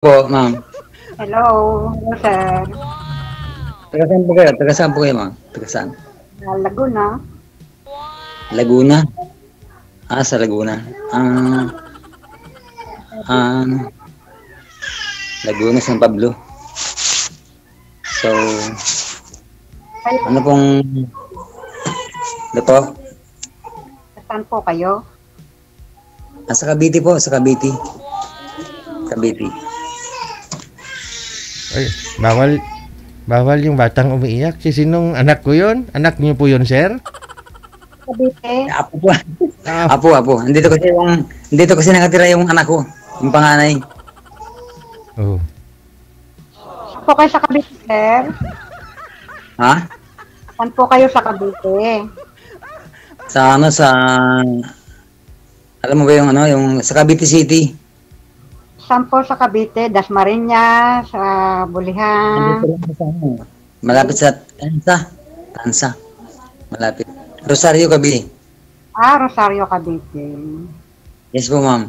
Po, ma'am. Hello, hello sir. Taga saan po kayo? Taga saan po kayo, ma'am? Taga saan? Laguna. Laguna? Ah, sa Laguna. Ah, ah, Laguna, San Pablo. So, Kayo, ano pong, ano po? saan po kayo? Ah, sa Cavite po, sa Cavite. Cavite. Ay, bawal yung batang umiiyak. Sinong anak ko yun? Anak niyo po yun, sir? Cavite. Apo po. Ah, Apo. Andito kasi nakatira yung anak ko. Yung panganay. oh. Saan po kayo sa Cavite, sir? Ha? Saan po kayo sa Cavite? Alam mo ba yung yung sa Cavite City? Saan po sa Cavite? Dasmariñas, sa Bulihan. Andito lang sa malapit sa Tansa. Malapit. Rosario, Cavite. Rosario, Cavite. Yes po, ma'am.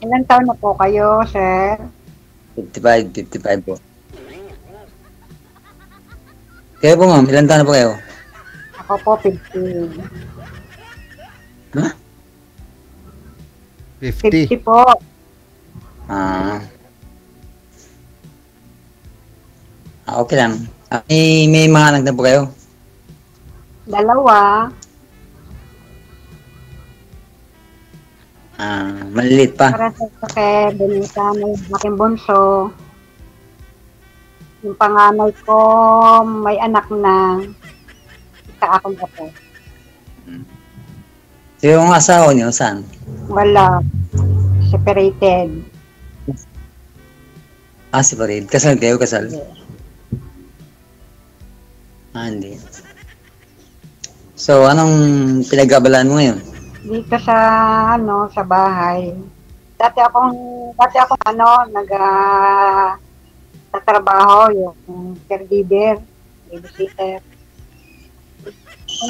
Ilan taon na po kayo, sir? 55 po. Kayo po, ma'am, ilan taon na po kayo? Ako po, 50. Ha? 50 50. po. Ah, okay lang. May mga anak na po kayo? Dalawa. Maliliit pa. Para sa kay Benita, may aking bunso. Yung panganay ko, may anak na. Isa akong apo. So, yung asawa niyo, saan? Wala. Separated. Separate. Kasal kayo, kasal? Hindi. So, anong pinag-abalaan mo ngayon? Dito sa bahay. Dati akong tatrabaho, yung caregiver, babysitter.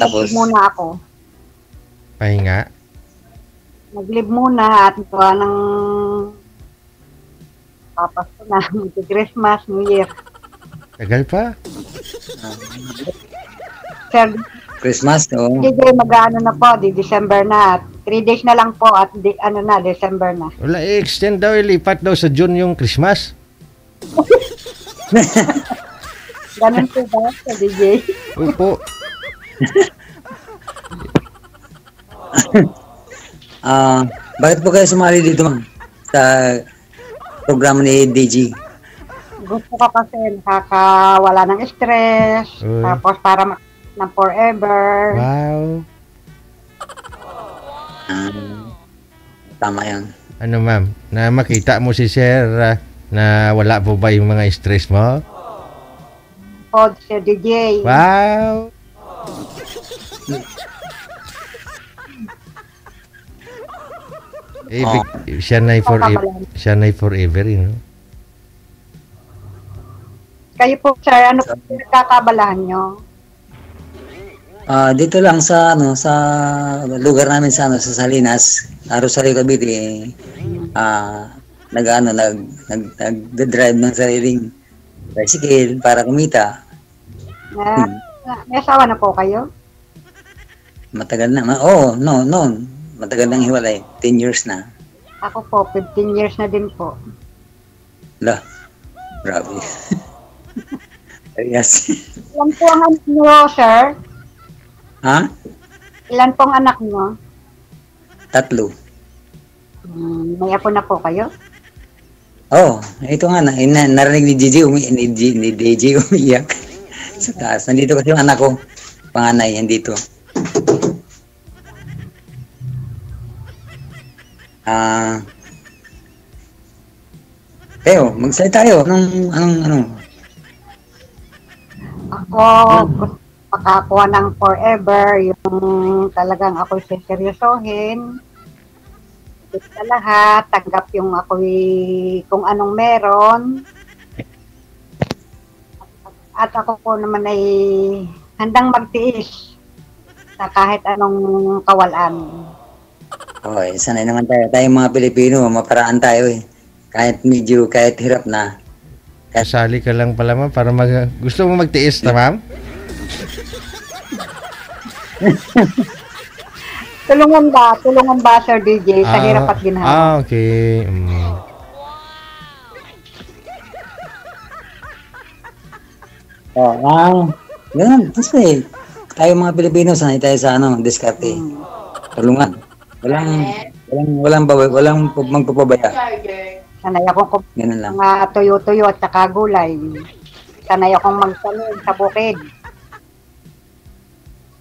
Tapos? Nag-leave muna ako. Pahinga. Nag-leave muna at gawa ng papasko na, Christmas, New Year. Tagal pa. Sir, Christmas, no? DJ, mag-ano na po, di December na. 3 days na lang po at December na. Wala, i-extend daw, ilipat daw sa June yung Christmas. Ganun po ba sa DJ? Opo. Bakit po kayo sumali dito, ma'am? Sa programa ni DG? Gusto ko kasi nakakawala ng stress, Uy. tapos para ng forever. Wow. Tama yan. Ano ma'am, na makita mo si sir na wala po ba yung mga stress mo? Pod sa DJ. Wow. Siya na forever, you know? Kayo po, sir, ano po pinagkakabalahan nyo? Dito lang sa sa lugar namin sa sa Salinas, Rosario Cavite. Nag-drive ng sariling bicycle para kumita. May asawa na po kayo? Matagal na. Oo, noon. Matagal nang hiwalay. 10 years na. Ako po, 15 years na din po. Lah, grabe. Yes. Ilan po ang anak nyo, sir? Ha? Ilan pong anak nyo? 3. May apo na po kayo? Ito nga narinig ni DJ umiyak sa taas. Nandito kasi yung anak ko, panganay, nandito. Teo, magsalita tayo. Anong? Ako, gusto makakuha ng forever, yung talagang ako'y seryosohin. Sa lahat, tanggap yung ako'y kung anong meron. At ako po naman ay handang magtiis sa kahit anong kawalan. Okay, sanay naman tayo. Tayong mga Pilipino, maparaan tayo eh. kahit hirap na. Kasali ka lang pala ma'am para gusto mo magtiis na ma'am? Tulungan ba Sir DJ sa hirap at ginhawa? Okay. Ganun. Kasi tayo mga Pilipino, sanay tayo sa diskarte. Tulungan. Walang magpapabaya. Sanay akong Ganun lang. mga tuyo-tuyo at saka gulay. Sanay akong magtanim sa bukid.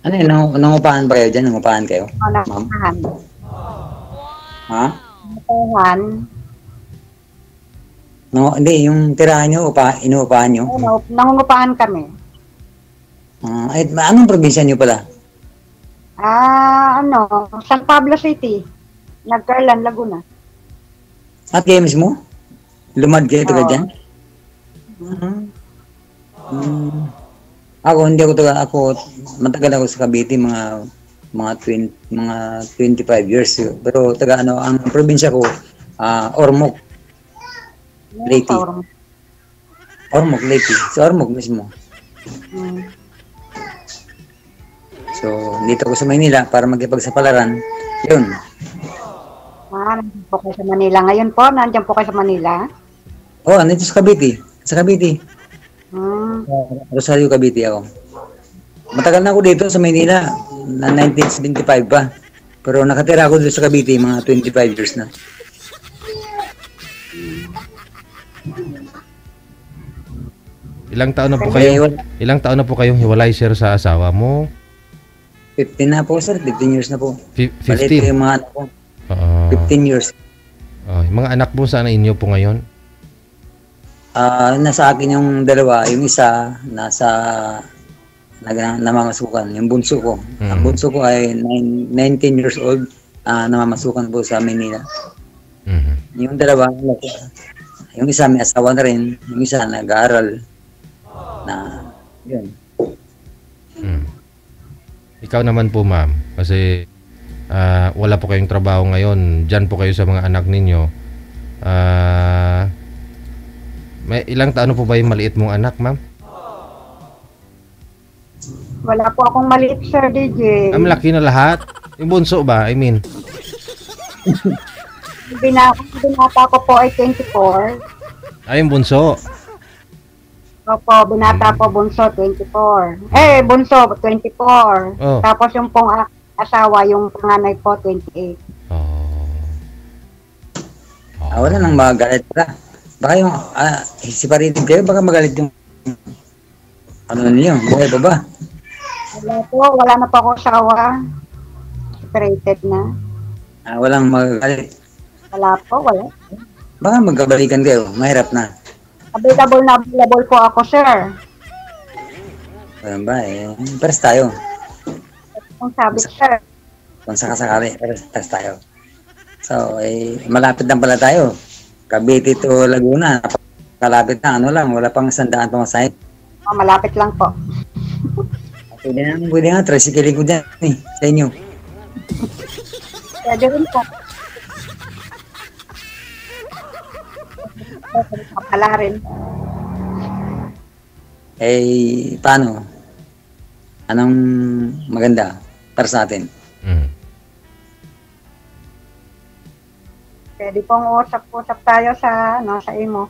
Ano yun? Nangupahan ba kayo dyan? Nangupahan kayo? Ma'am? Nangupahan. Ha? Nangupahan. No, hindi, yung tirahan nyo, inuupahan nyo? Nangungupahan kami. Anong probinsya nyo pala? San Pablo City. Nagcarlan, Laguna. At kayo mismo? Lumad kayo taga dyan? Hindi ako taga, matagal ako sa Cavite, mga 25 years. Pero taga ang probinsya ko, Ormoc. Leyte. Ormoc, Leyte. Sa Ormoc mismo. So, dito ako sa Maynila para makipagsapalaran. Yun. Nandiyan po kayo sa Manila. Ngayon po, nandiyan po kayo sa Manila? Nandito sa Cavite. Sa Cavite. Rosario, Cavite ako. Matagal na ako dito sa Maynila. Na 1975 pa. Pero nakatira ako dito sa Cavite, mga 25 years na. Ilang taon na po kayong hiwalay sir sa asawa mo? 15 na po sir, 15 years na po. 15? Balit yung mga anak ko. 15 years. Yung mga anak mo saan inyo po ngayon? Nasa akin yung dalawa, yung isa namamasukan, yung bunso ko. Ang bunso ko ay 19 years old, namamasukan po sa Manila. Yung dalawa, yung isa may asawa na rin, yung isa nag-aaral na yun. Ikaw naman po ma'am, kasi wala po kayong trabaho ngayon, dyan po kayo sa mga anak ninyo. May ilang taon po ba yung maliit mong anak ma'am? Wala po akong maliit sir DJ. Ang laki na lahat? Yung bunso ba? I mean? Binata ko po ay 24. Yung bunso? Opo, binata po bunso 24. Bunso 24. Oh. Tapos yung pong asawa, yung panganay po 28. Wala nang magalit pa. Baka yung separated kayo, baka magalit yung niyo, buhay pa ba? Wala na po ako asawa. Separated na. Walang magalit. Wala po, wala. Baka magkabalikan kayo, mahirap na. Available po ako, sir. Walang ba pares tayo. Kung sabi, sir. Kung sakasakali, pares tayo. So, malapit lang pala tayo. Cavite to Laguna. Kalapit na, wala pang 100 pamasahe. Malapit lang po. Pwede nga, tricycle ko dyan sa inyo. Pwede rin po. Pala rin. Paano? Anong maganda para sa atin? Pwede pong usap tayo sa imo.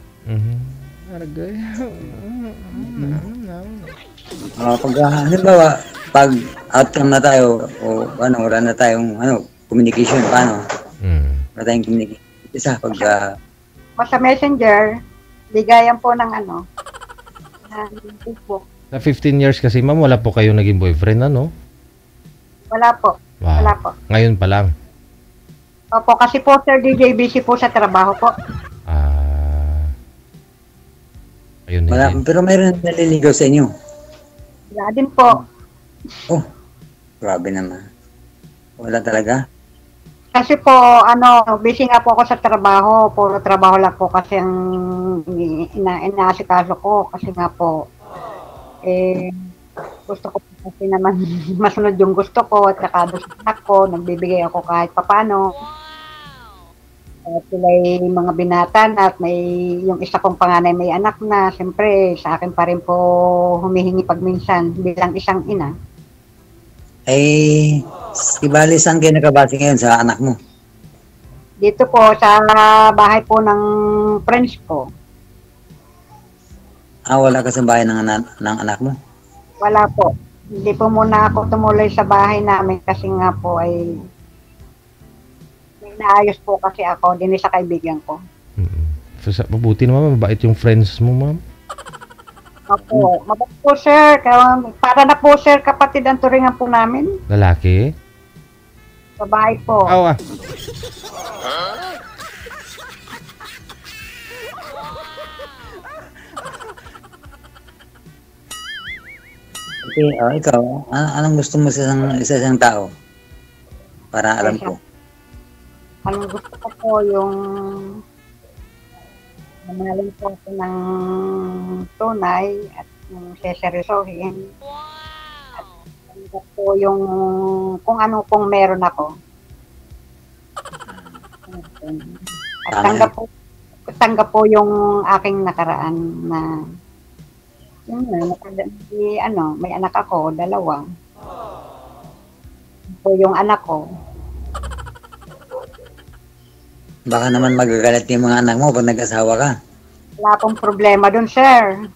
Pag outcome na tayo o wala na tayong communication, paano? Wala tayong communication. Isa pag sa Messenger, bigayan po ng Facebook. Sa 15 years kasi ma'am, wala po kayong naging boyfriend, ano? Wala po. Wow. Wala po. Ngayon pa lang? Opo, kasi po Sir DJ, busy po sa trabaho po. Ayun wala, din. pero mayroon naliligaw sa inyo. Wala din po. Grabe naman. Wala talaga? Kasi po, busy nga po ako sa trabaho. Puro trabaho lang po kasi ang inaasikaso ko. Kasi nga po, gusto ko po kasi naman masunod yung gusto ko at saka gusto ko, nagbibigay ako kahit papano. At sila'y mga binata na at may yung isa kong panganay may anak na, siyempre sa akin pa rin po humihingi pagminsan bilang isang ina. Ay, si Bali, saan kayo nakabase ngayon sa anak mo? Dito po sa bahay po ng friends ko. Wala ka sa bahay ng anak mo? Wala po. Hindi po muna ako tumuloy sa bahay namin kasi nga po ay may naayos po kasi ako din sa kaibigan ko. So, mabuti naman, mabait yung friends mo, ma'am. Opo, mabait po sir. Para na po sir, kapatid ang turingan po namin. Lalaki? Sa bahay po. Awa. Okay, ikaw, anong gusto mo sa isang tao? Para alam ko. Ang gusto ko po yung mamahalin po ako ng tunay at yung seseryosohin. At tanggap po yung kung ano pong meron ako. At tanggap po yung aking nakaraan na yun nga, may anak ako, 2. Po yung anak ko. Baka naman magagalit yung mga anak mo pag nag-asawa ka. Wala pong problema dun, sir.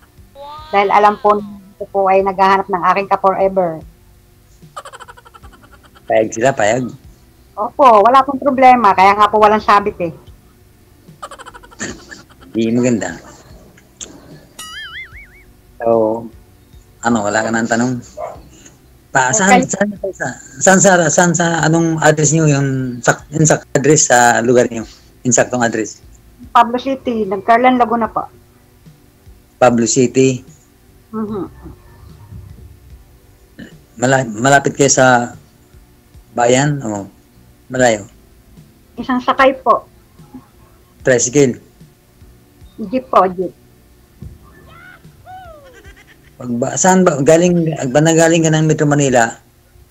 Dahil alam po, ito po ay naghahanap ng aking ka-forever. Payag sila, payag. Opo, wala pong problema. Kaya nga po walang sabit eh. Di maganda. So, wala ka nang tanong? Saan sa anong address niyo yung address sa lugar niyo? Yung saktong address? Pablo City, Nagcarlan, Laguna po. Pablo City. Malapit kayo sa bayan o malayo? Isang sakay po. Tricycle? Jeep po, jeep. Saan ba? Nagaling ka ng Metro Manila,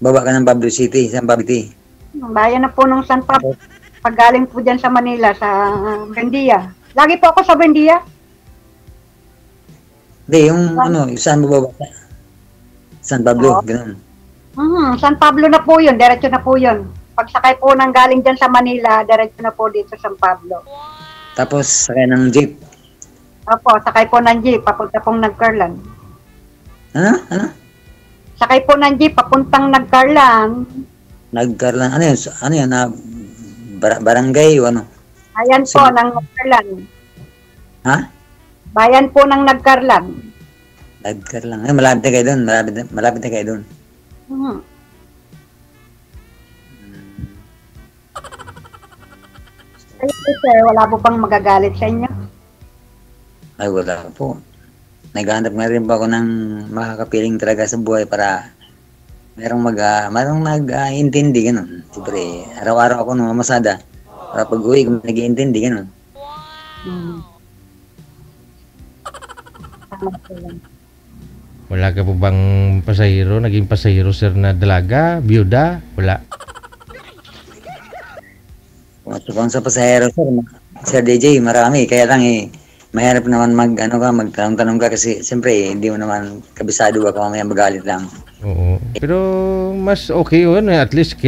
baba ka ng Pablo City, San Pablo City. Bayan na po nung San Pablo. Pag galing po dyan sa Manila, sa Buendia. Lagi po ako sa Buendia. Hindi, yung saan mo baba? San Pablo, ganun. San Pablo na po yun, diretso na po yun. Pag sakay po nang galing dyan sa Manila, diretso na po dito sa San Pablo. Tapos sakay ng jeep? Opo, sakay po ng jeep, papunta pong Nagcarlan. Ano? Sakay po ng jeep, papuntang Nagcarlan. Nagcarlan, ano yun, barangay o ano? Bayan po ng Nagcarlan. Ha? Bayan po ng Nagcarlan. Nagcarlan, malapit na kayo doon, malapit na kayo doon. Ay, sir, wala po bang magagalit sa inyo? Ay, wala po. Naghahanap nga rin po ako ng makakapiling talaga sa buhay para merong nag-intindi, gano'n. Siyempre, araw-araw ako namamasada. Para pag-uwi, nag-iintindi, gano'n. Wala ka po bang pasahero, naging pasahero, sir, na dalaga, biyuda? Wala. Kung sa pasahero, Sir DJ, marami. Kaya lang mahirap naman magtanong-tanong ka kasi siyempre hindi mo naman kabisado ka mamaya magalit lang. Oo. Pero mas okay yun. At least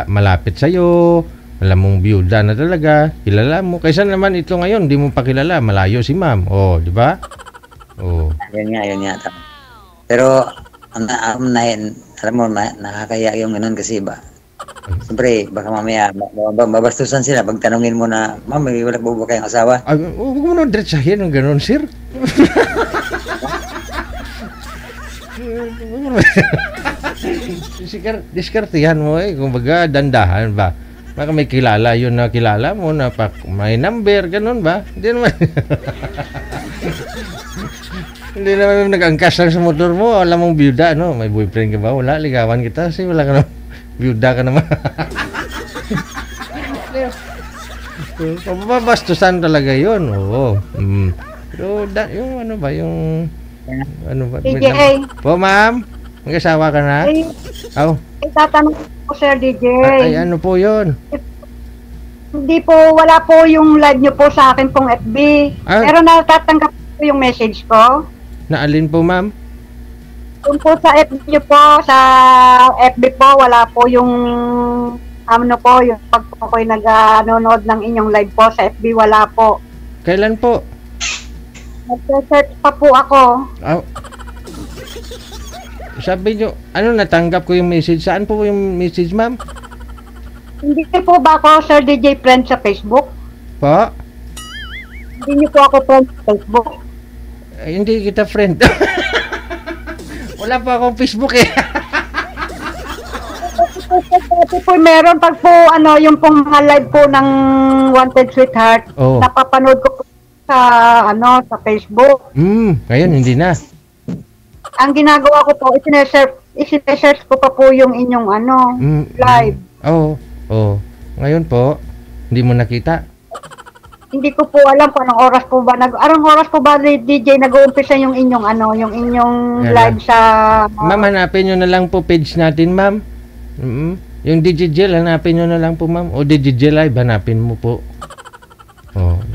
malapit sa'yo. Alam mong biyuda na talaga. Kilala mo. Kaysa naman ito ngayon, hindi mo pa kilala. Malayo si ma'am. Oh, di ba? Oh. Yun nga. Pero, alam mo, nakakaya yung ganun kasi ba? Siyempre, baka mamaya mabastusan sila pag tanungin mo na, ma'am, wala po ba kayong asawa? Huwag mo nang diretsahin ng ganun, sir. Diskartihan mo kumbaga dandahan ba? Baka may kilala yun na kilala mo na may number, ganun ba? Hindi naman. Hindi naman nag-angkas lang sa motor mo, alam mong biyuda, no? May boyfriend ka ba? Wala, ligawan kita kasi wala ka naman. Biyuda ka naman. Mababastusan talaga yun. Oo. Pero yung ano ba, yung... Ano ba? DJ. Po, ma'am? Mag-asawa ka na? Ay, tatanong ko, Sir DJ. Ay, ano po yun? Hindi po, wala po yung live nyo po sa akin pong FB. Ah. Pero natatanggap po yung message ko. Naalin po, ma'am? Kung po sa FB nyo po, sa FB po, wala po yung ano po, yung pag po ko'y nanonood ng inyong live po sa FB, wala po. Kailan po? Nag-search pa po ako. Ah, sabi nyo, ano, natanggap ko yung message. Saan po yung message, ma'am? Hindi po ba ako Sir DJ friend sa Facebook? Po? Hindi niyo po ako friend sa Facebook? Hindi kita friend. Wala pa akong Facebook eh. Dati po meron pag po ano yung pong mga live po ng Wanted Sweetheart. Oo. Napapanood ko po sa ano sa Facebook. Ngayon hindi na. Ang ginagawa ko po, isinesearch ko pa po yung inyong ano live. Oo. Ngayon po, hindi mo nakita. Hindi ko po alam kung anong oras po ba anong oras po ba DJ nag-uumpisa yung inyong ano, yung inyong Yan live sa Ma'am, hanapin nyo na lang po page natin, ma'am. Yung Digigel, hanapin nyo na lang po, ma'am. O Digigel Live, hanapin mo po.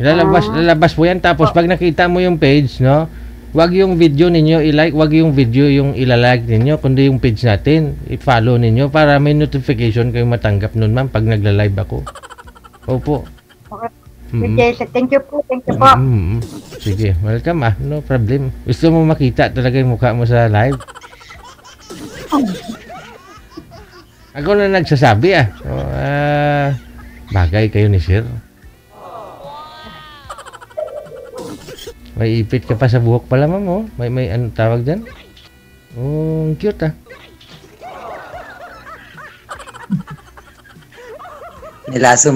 Lalabas po yan. Tapos pag nakita mo yung page, no, wag yung video ninyo i-like, wag yung video yung ilalike ninyo, kundi yung page natin. I-follow ninyo para may notification kayo matanggap nun, ma'am, pag nagla-live ako. Opo. DJ, thank you po. Sige, welcome no problem. Gusto mo makita talaga yung mukha mo sa live? Ako na nagsasabi bagay kayo ni Sir. May ipit ka pa sa buhok pala, ma'am, May ano tawag dyan? Ang cute, May laso.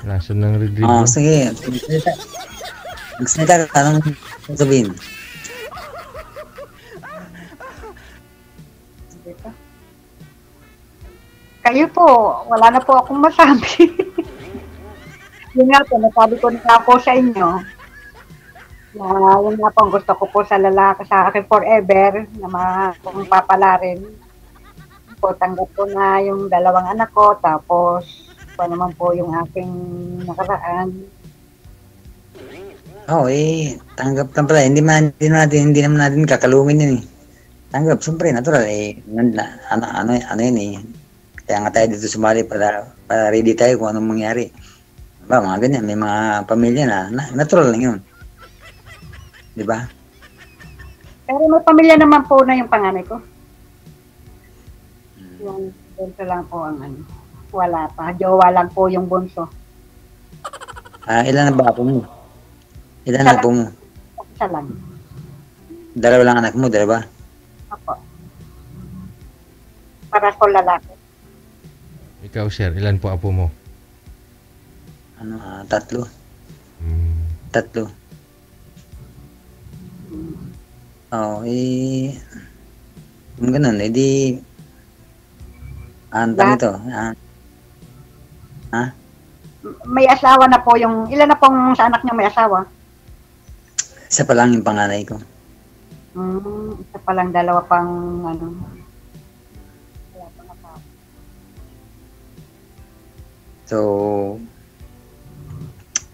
Laso ng red ribbon. Sige. Magsalita ka, anong sabihin? Kayo po, wala na po akong masabi. Yun nga po, nasabi ko na po sa inyo. Na yun nga po, ang gusto ko po sa lalaki sa akin forever, na kung papalarin. Po, tanggap ko na yung 2 anak ko, tapos pa naman po yung aking nakaraan. Tanggap lang pala. Hindi naman natin kakalungin yun eh. Tanggap, siyempre, natural eh. Ano yun eh. Kaya nga tayo dito sumali para ready tayo kung anong mangyari. Mga ganyan, may mga pamilya na natural lang yun. Di ba? Pero may pamilya naman po na yung panganay ko. Yung bunso lang po ang ano. Wala pa. Jowa lang po yung bunso. Ilan na ba apo mo? Ilan na apo mo? Isa lang. 2 lang anak mo, 2? Opo. Para ko lalaki. Ikaw, Sir, ilan po apo mo? 3. 3. Kung ganun, edi ito. May asawa na po yung, ilan na pong sa anak niyo may asawa? Isa pa lang yung panganay ko. Isa pa lang, 2 pang ano. Wala pa na pa. So,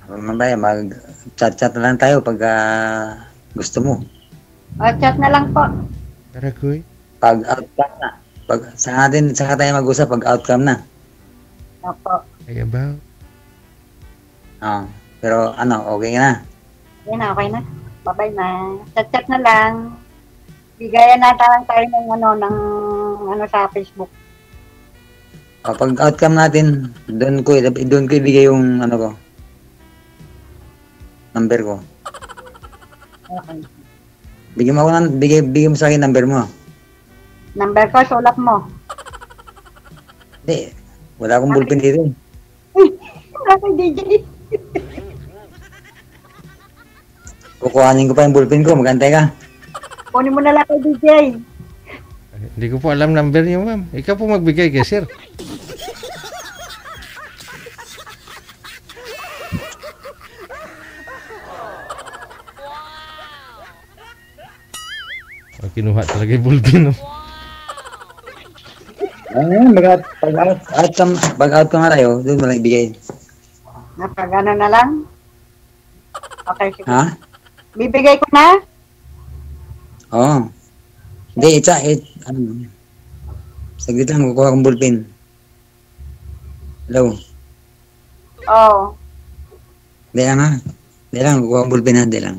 mag-chat-chat na lang tayo pag gusto mo. Chat na lang po. Taragoy. Pag outcome na. Saka tayo mag-usap pag outcome na. Opo. Ay, about? Pero okay na. Okay na. Bye-bye na. Chat-chat na lang. Bigayan na lang tayo ng sa Facebook. Pag outcome natin, doon ko ibigay yung number ko. Okay. Bigay mo sa akin number mo. Number ko, sulat mo. Hindi. Wala akong ballpen dito. Wala kang DJ. Kukuhanin ko pa yung ballpen ko. Magantay ka. Kunin mo na lang kay DJ. Hindi ko po alam number niyo, ma'am. Ikaw po magbigay kay Sir. Kinuha talaga yung bulbin, no? Pag-out ka nga tayo, doon mo lang ibigay. Napag ano na lang? Okay, sige. Ha? Bibigay ko na? Oo. Hindi, ano, saglit lang, kukuha akong ballpen. Hello? Oo. Hindi lang ha. Hindi lang, kukuha akong ballpen ha, hindi lang.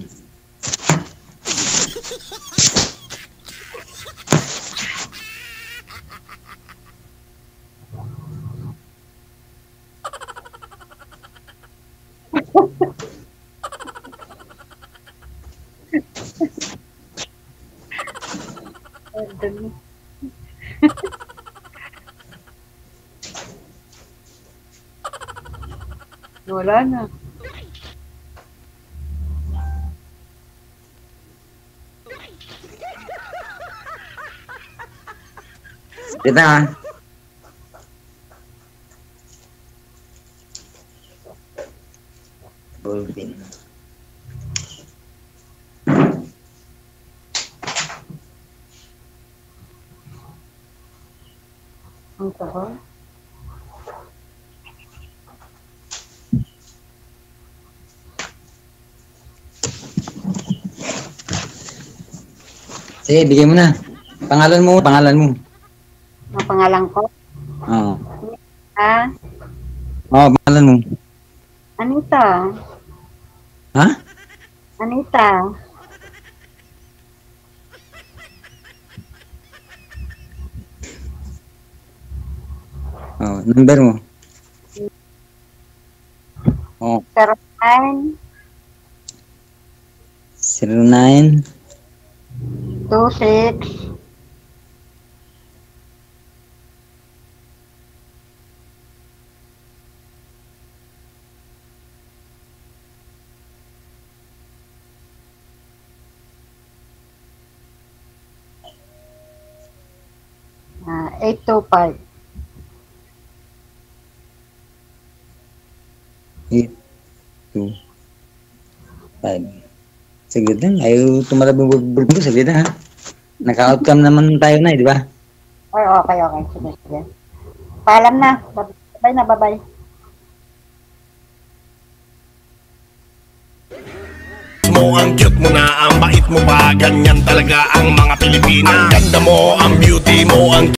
Wala na. Kita ha. Ballpen. Ang tagal. Sige, bigay mo na. Pangalan mo. Ang pangalan ko? Oo. Ah, Oo, pangalan mo. Anita. Ha? Anita. Oo, number mo. Oo, 09 09 26 825. 825. Saglit lang, ayaw tumalab yung bulbul mo, saglit lang ha. Naka-outcome naman tayo na di ba? Ay, okay. Sige, sige. Paalam na. Bye na, bye-bye. Mo ang cute mo na, ang bait mo pa, ganyan talaga ang mga Pilipina. Ang ganda mo, ang beauty mo, ang